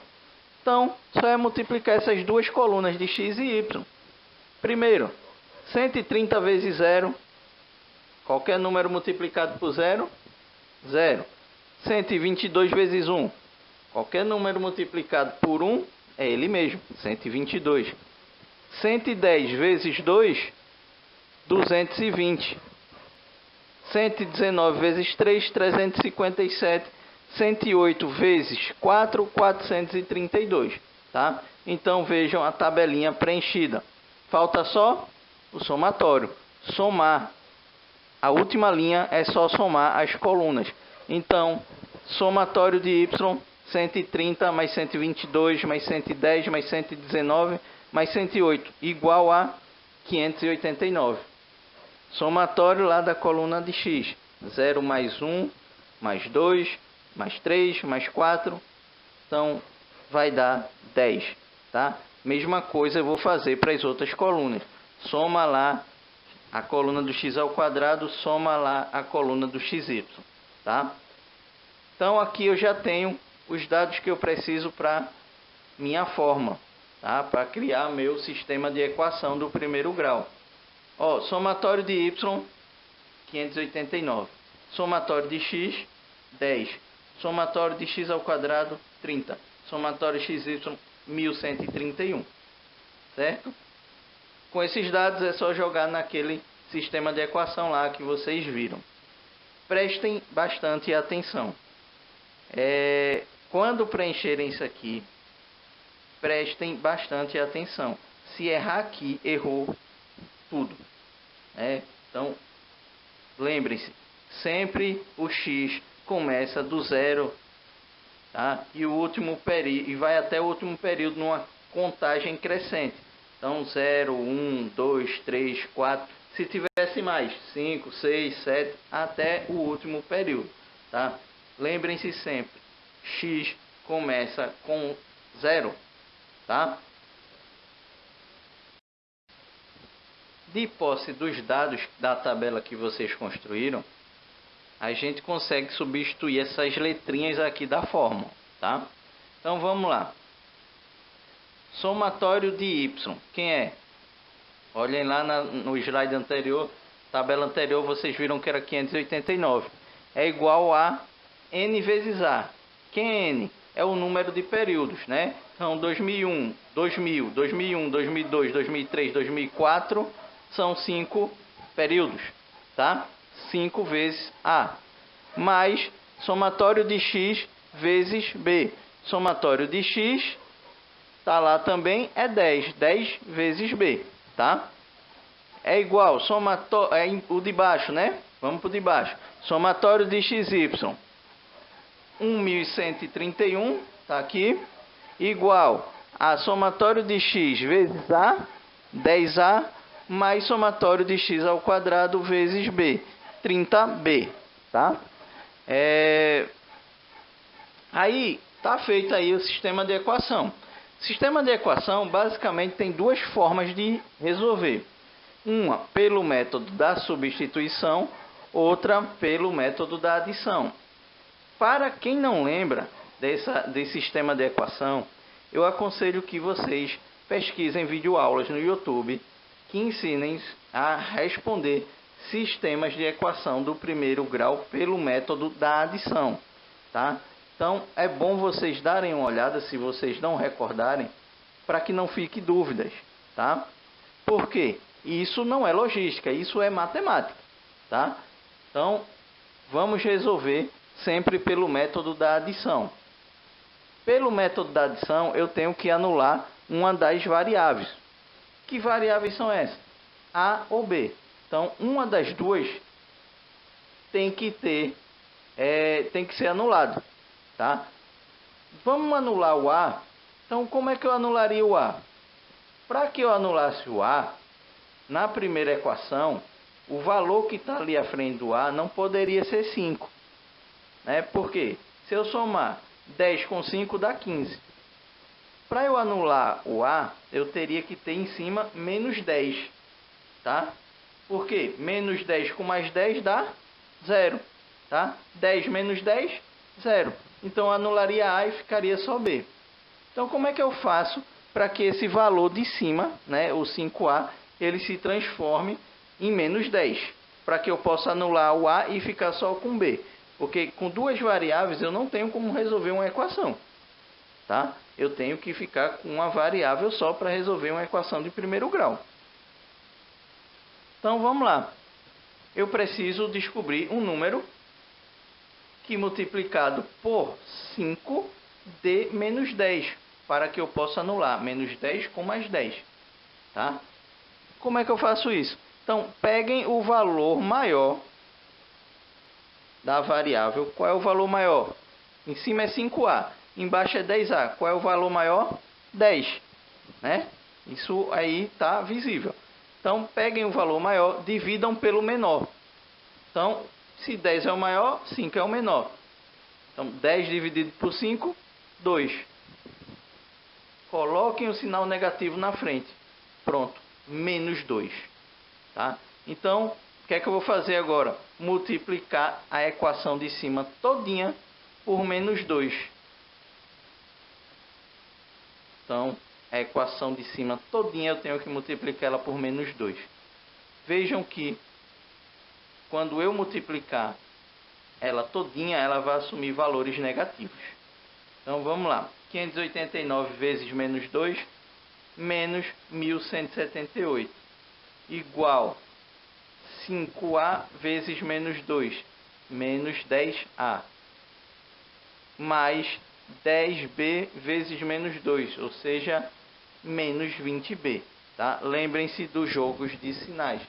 Então, só é multiplicar essas duas colunas de X e Y. Primeiro, 130 vezes 0. Qualquer número multiplicado por 0, 0. 122 vezes 1. Qualquer número multiplicado por 1 é ele mesmo, 122. 110 vezes 2, 220. 119 vezes 3, 357. 108 vezes 4, 432. Tá? Então vejam a tabelinha preenchida. Falta só o somatório. Somar. A última linha é só somar as colunas. Então, somatório de y, 130 mais 122 mais 110 mais 119 mais 108, igual a 589. Somatório lá da coluna de x, 0 mais 1, mais 2, mais 3, mais 4. Então, vai dar 10. Tá? Mesma coisa eu vou fazer para as outras colunas. Soma lá a coluna do x ao quadrado, soma lá a coluna do xy, tá? Então aqui eu já tenho os dados que eu preciso para minha fórmula, tá? Para criar meu sistema de equação do primeiro grau. Ó, somatório de y, 589. Somatório de x, 10. Somatório de x ao quadrado, 30. Somatório xy, 1131. Certo? Com esses dados é só jogar naquele sistema de equação lá que vocês viram. prestem bastante atenção. Quando preencherem isso aqui, prestem bastante atenção. Se errar aqui, errou tudo. Então, lembrem-se, sempre o x começa do zero, tá? E o último período, e vai até o último período numa contagem crescente. Então 0, 1, 2, 3, 4, se tivesse mais, 5, 6, 7, até o último período, tá? Lembrem-se sempre, x começa com 0, tá? De posse dos dados da tabela que vocês construíram, a gente consegue substituir essas letrinhas aqui da fórmula, tá? Então vamos lá. Somatório de y, quem é? Olhem lá no slide anterior, tabela anterior, vocês viram que era 589. É igual a n vezes a. Quem é n? É o número de períodos, né? Então 2001, 2000, 2001, 2002, 2003, 2004 são 5 períodos, tá? 5 vezes a. Mais somatório de x vezes b. Somatório de x tá lá também, é 10. 10 vezes b, tá? É igual, o de baixo, né? Vamos pro de baixo. Somatório de xy, 1131, tá aqui. Igual a somatório de x vezes a, 10a, mais somatório de x ao quadrado vezes b, 30b, tá? Aí, tá feito aí o sistema de equação. Sistema de equação basicamente tem duas formas de resolver. Uma pelo método da substituição, outra pelo método da adição. Para quem não lembra desse sistema de equação, eu aconselho que vocês pesquisem videoaulas no YouTube que ensinem a responder sistemas de equação do primeiro grau pelo método da adição, tá? Então, é bom vocês darem uma olhada, se vocês não recordarem, para que não fique dúvidas, tá? Por quê? Isso não é logística, isso é matemática, tá? Então, vamos resolver sempre pelo método da adição. Pelo método da adição, eu tenho que anular uma das variáveis. Que variáveis são essas? A ou B. Então, uma das duas tem que ser anulado. Tá? Vamos anular o A. Então, como é que eu anularia o A? Para que eu anulasse o A, na primeira equação, o valor que está ali à frente do A não poderia ser 5. Né? Por quê? Se eu somar 10 com 5 dá 15. Para eu anular o A, eu teria que ter em cima menos 10. Tá? Por quê? Menos 10 com mais 10 dá 0. Tá? 10 menos 10, 0. Então, anularia A e ficaria só B. Então, como é que eu faço para que esse valor de cima, né, o 5A, ele se transforme em menos 10? Para que eu possa anular o A e ficar só com B. Porque com duas variáveis eu não tenho como resolver uma equação. Tá? Eu tenho que ficar com uma variável só para resolver uma equação de primeiro grau. Então, vamos lá. Eu preciso descobrir um número que multiplicado por 5 dê menos 10, para que eu possa anular menos 10 com mais 10. Tá? Como é que eu faço isso? Então, peguem o valor maior da variável. Qual é o valor maior? Em cima é 5A, embaixo é 10A. Qual é o valor maior? 10. Né? Isso aí está visível. Então, peguem o valor maior, dividam pelo menor. Então, se 10 é o maior, 5 é o menor. Então, 10 dividido por 5, 2. Coloquem o sinal negativo na frente. Pronto, menos 2. Tá? Então, o que é que eu vou fazer agora? Multiplicar a equação de cima todinha por menos 2. Então, a equação de cima todinha eu tenho que multiplicar ela por menos 2. Vejam que quando eu multiplicar ela todinha, ela vai assumir valores negativos. Então, vamos lá. 589 vezes menos 2, menos 1178. Igual 5A vezes menos 2, menos 10A, mais 10B vezes menos 2, ou seja, menos 20B. Tá? Lembrem-se dos jogos de sinais.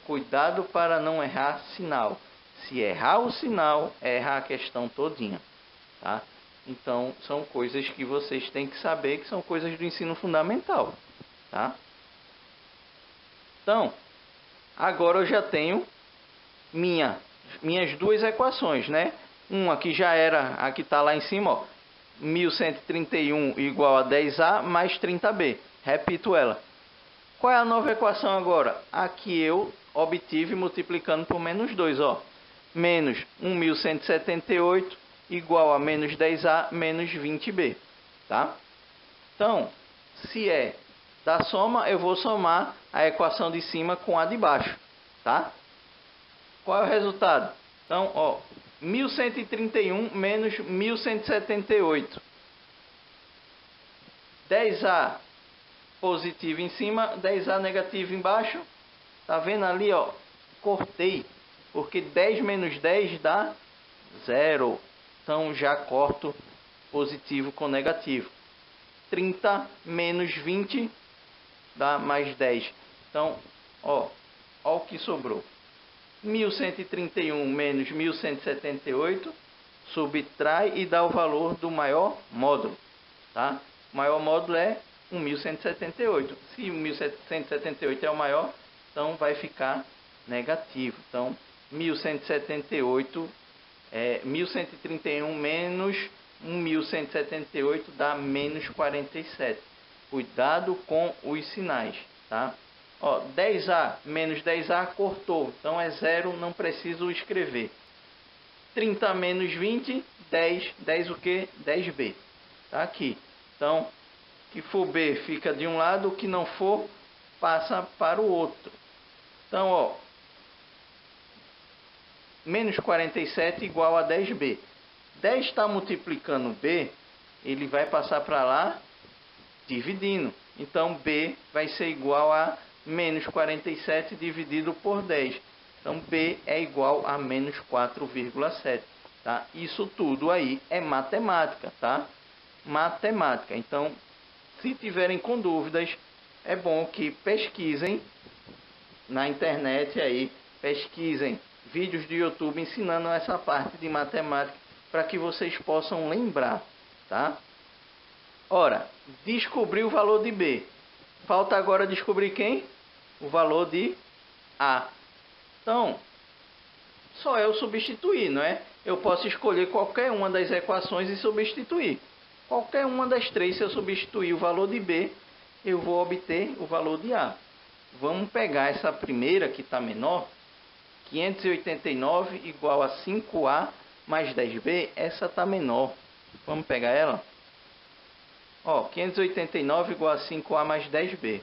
Cuidado para não errar sinal. Se errar o sinal, erra a questão todinha. Tá? Então, são coisas que vocês têm que saber, que são coisas do ensino fundamental. Tá? Então, agora eu já tenho minhas duas equações, né? Uma que já era, a que está lá em cima, ó, 1131 igual a 10A mais 30B. Repito ela. Qual é a nova equação agora? A que eu obtive multiplicando por menos 2, ó. Menos 1178 igual a menos 10A menos 20B. Tá? Então, se é da soma, eu vou somar a equação de cima com a de baixo. Tá? Qual é o resultado? Então, ó, 1131 menos 1178. 10A positivo em cima, 10A negativo embaixo. Tá vendo ali, ó? Cortei, porque 10 menos 10 dá 0. Então, já corto positivo com negativo. 30 menos 20 dá mais 10. Então, ó o que sobrou. 1131 menos 1178 subtrai e dá o valor do maior módulo. Tá? O maior módulo é 1178. Se 1178 é o maior, então vai ficar negativo. Então, 1178 1131 menos 1178 dá menos 47. Cuidado com os sinais, tá? Ó, 10A menos 10A cortou, então é 0, não preciso escrever. 30 menos 20, 10. 10 o que? 10B. Tá aqui. Então, o que for B fica de um lado, o que não for passa para o outro. Então, ó, menos 47 igual a 10B. 10 está multiplicando B, ele vai passar para lá dividindo. Então, B vai ser igual a menos 47 dividido por 10. Então, B é igual a menos 4,7. Tá? Isso tudo aí é matemática, tá? Matemática. Então, se tiverem com dúvidas, é bom que pesquisem na internet aí, pesquisem vídeos de YouTube ensinando essa parte de matemática para que vocês possam lembrar, tá? Ora, descobri o valor de B. Falta agora descobrir quem? O valor de A. Então, só eu substituir, não é? Eu posso escolher qualquer uma das equações e substituir. Qualquer uma das três, se eu substituir o valor de B, eu vou obter o valor de A. Vamos pegar essa primeira que está menor, 589 igual a 5A mais 10B, essa está menor. Vamos pegar ela? Ó, 589 igual a 5A mais 10B.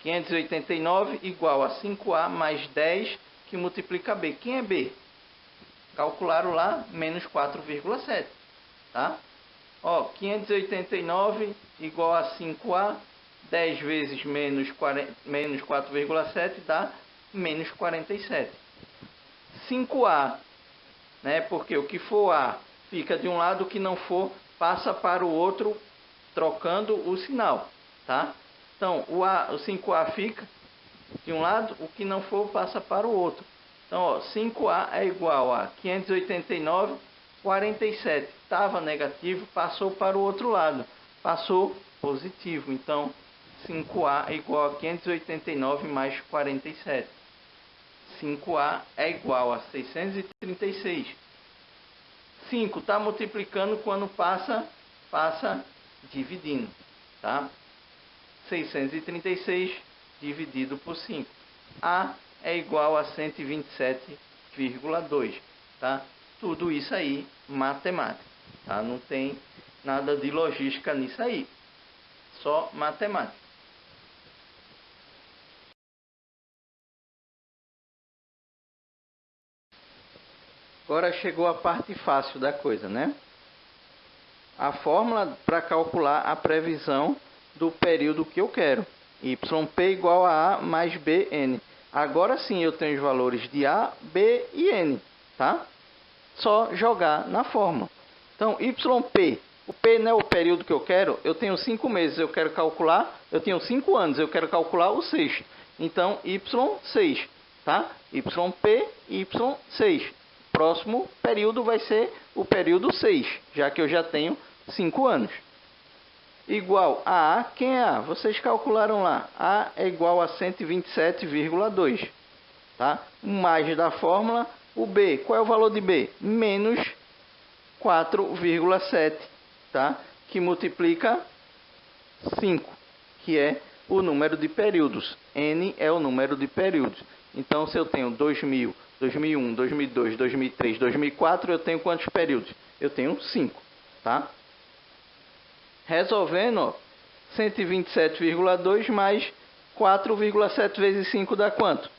589 igual a 5A mais 10 que multiplica B. Quem é B? Calcularam lá, menos 4,7. Tá? Ó, 589 igual a 5A, 10 vezes menos 4,7 dá menos 47. 5A, né? Porque o que for A fica de um lado, o que não for passa para o outro, trocando o sinal, tá? Então, o 5A fica de um lado, o que não for passa para o outro. Então, ó, 5A é igual a 589, 47. Estava negativo, passou para o outro lado. Passou positivo. Então, 5A é igual a 589 mais 47. 5A é igual a 636. 5 está multiplicando quando passa dividindo, tá? 636 dividido por 5. A é igual a 127,2, tá? Tudo isso aí, matemática, tá? Não tem nada de logística nisso aí. Só matemática. Agora chegou a parte fácil da coisa, né? A fórmula para calcular a previsão do período que eu quero. YP igual a A mais BN. Agora sim eu tenho os valores de A, B e N. tá? Só jogar na fórmula. Então, YP, o P não é o período que eu quero, eu tenho 5 meses, eu quero calcular, eu tenho 5 anos, eu quero calcular o sexto. Então, Y6, tá? YP, Y6. Próximo período vai ser o período 6, já que eu já tenho 5 anos. Igual a A, quem é A? Vocês calcularam lá. A é igual a 127,2, tá? Mais da fórmula, o B, qual é o valor de B? Menos 4,7, tá? Que multiplica 5, que é o número de períodos. N é o número de períodos. Então, se eu tenho 2000, 2001, 2002, 2003, 2004, eu tenho quantos períodos? Eu tenho 5, tá? Resolvendo, ó, 127,2 mais 4,7 vezes 5 dá quanto?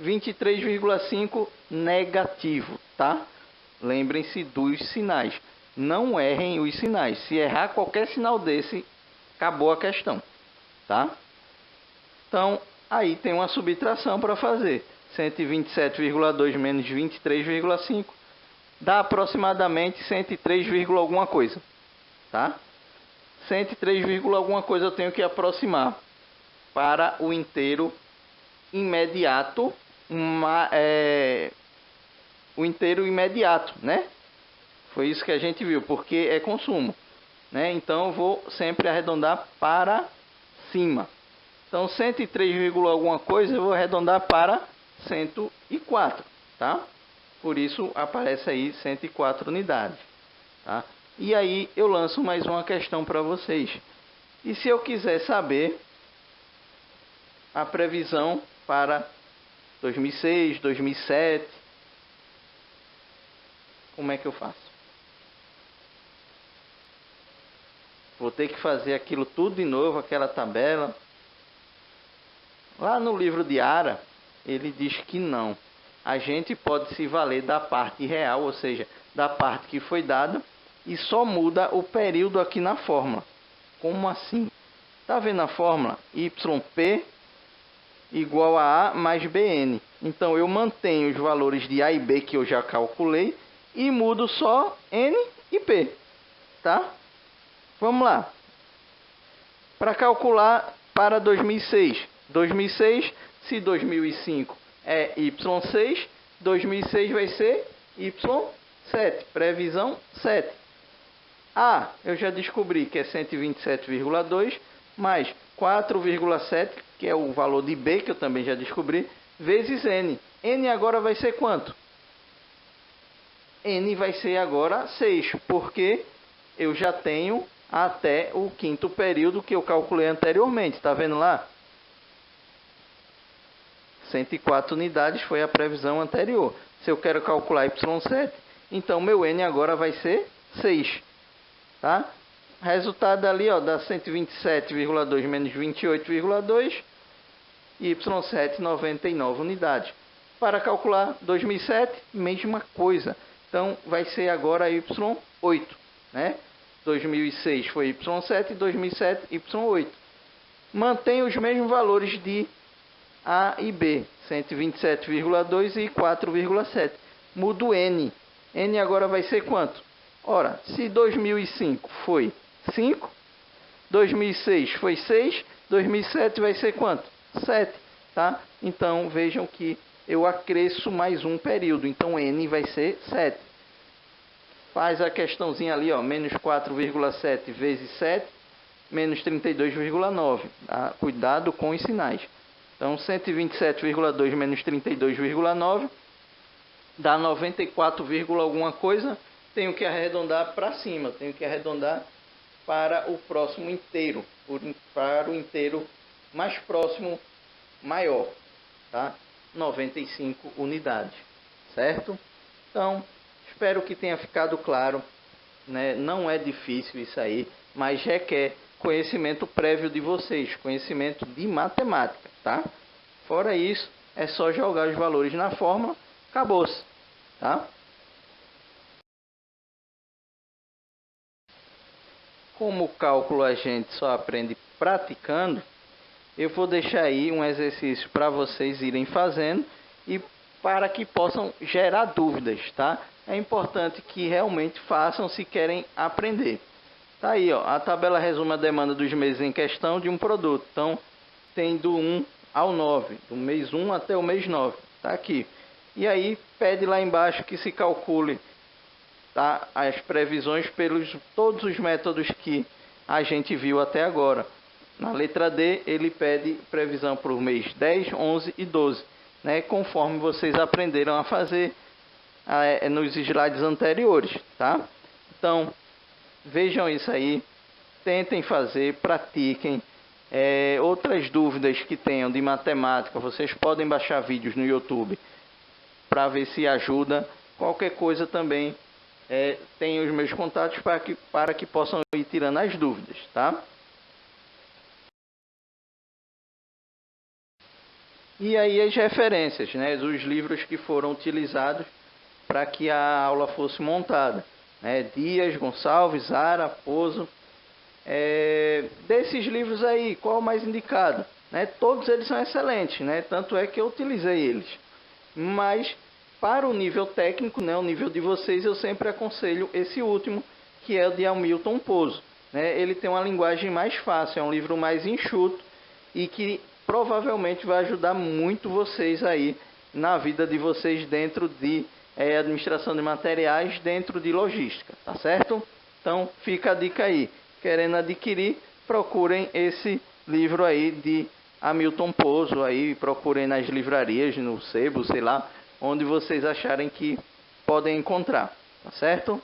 23,5 negativo, tá? Lembrem-se dos sinais. Não errem os sinais. Se errar qualquer sinal desse, acabou a questão, tá? Então, aí tem uma subtração para fazer. 127,2 menos 23,5 dá aproximadamente 103, alguma coisa, tá? 103, alguma coisa eu tenho que aproximar para o inteiro imediato, o inteiro imediato, né? Foi isso que a gente viu, porque é consumo, né? Então eu vou sempre arredondar para cima. Então 103, alguma coisa eu vou arredondar para 104, tá? Por isso aparece aí 104 unidades, tá? E aí eu lanço mais uma questão para vocês. E se eu quiser saber a previsão para 2006, 2007, como é que eu faço? Vou ter que fazer aquilo tudo de novo, aquela tabela. Lá no livro de Ara, ele diz que não. A gente pode se valer da parte real, ou seja, da parte que foi dada, e só muda o período aqui na fórmula. Como assim? Tá vendo a fórmula? YP igual a A mais BN. Então eu mantenho os valores de A e B que eu já calculei e mudo só N e P, tá? Vamos lá. Para calcular para 2006. 2006, se 2005 é Y6, 2006 vai ser Y7, previsão 7. A, eu já descobri que é 127,2, mais 4,7, que é o valor de B, que eu também já descobri, vezes N. N agora vai ser quanto? N vai ser agora 6, porque eu já tenho até o quinto período que eu calculei anteriormente. Está vendo lá? 104 unidades foi a previsão anterior. Se eu quero calcular Y7, então meu N agora vai ser 6. Tá? Resultado ali, ó, dá 127,2 menos 28,2, Y7, 99 unidades. Para calcular 2007, mesma coisa. Então, vai ser agora Y8, né? 2006 foi Y7, 2007, Y8. Mantém os mesmos valores de A e B, 127,2 e 4,7. Muda o N. N agora vai ser quanto? Ora, se 2005 foi 5, 2006 foi 6, 2007 vai ser quanto? 7, tá? Então, vejam que eu acresço mais um período, então N vai ser 7. Faz a questãozinha ali, ó, menos 4,7 vezes 7, menos 32,9. Tá? Cuidado com os sinais. Então, 127,2 menos 32,9 dá 94, alguma coisa. Tenho que arredondar para cima, tenho que arredondar para o próximo inteiro, para o inteiro mais próximo, maior, tá? 95 unidades, certo? Então, espero que tenha ficado claro, né? Não é difícil isso aí, mas requer conhecimento prévio de vocês, conhecimento de matemática, tá? Fora isso, é só jogar os valores na fórmula, acabou-se, tá? Como o cálculo a gente só aprende praticando, eu vou deixar aí um exercício para vocês irem fazendo e para que possam gerar dúvidas, tá? É importante que realmente façam se querem aprender. Tá aí, ó, a tabela resume a demanda dos meses em questão de um produto. Então, tem do 1 ao 9, do mês 1 até o mês 9, tá aqui. E aí, pede lá embaixo que se calcule, tá, as previsões pelos todos os métodos que a gente viu até agora. Na letra D, ele pede previsão para o mês 10, 11 e 12, né, conforme vocês aprenderam a fazer nos slides anteriores, tá? Então, vejam isso aí, tentem fazer, pratiquem. Outras dúvidas que tenham de matemática, vocês podem baixar vídeos no YouTube para ver se ajuda. Qualquer coisa também, tem os meus contatos para que possam ir tirando as dúvidas, tá? E aí as referências, né, os livros que foram utilizados para que a aula fosse montada, né? Dias, Gonçalves, Zara, Pozo. Desses livros aí, qual o mais indicado? Né? Todos eles são excelentes, né? Tanto é que eu utilizei eles. Mas para o nível técnico, né, o nível de vocês, eu sempre aconselho esse último, que é o de Hamilton Pozo. Né? Ele tem uma linguagem mais fácil, é um livro mais enxuto e que provavelmente vai ajudar muito vocês aí na vida de vocês dentro de administração de materiais, dentro de logística, tá certo? Então fica a dica aí. Querendo adquirir, procurem esse livro aí de Hamilton Pozo, aí procurem nas livrarias, no sebo, sei lá, onde vocês acharem que podem encontrar, tá certo?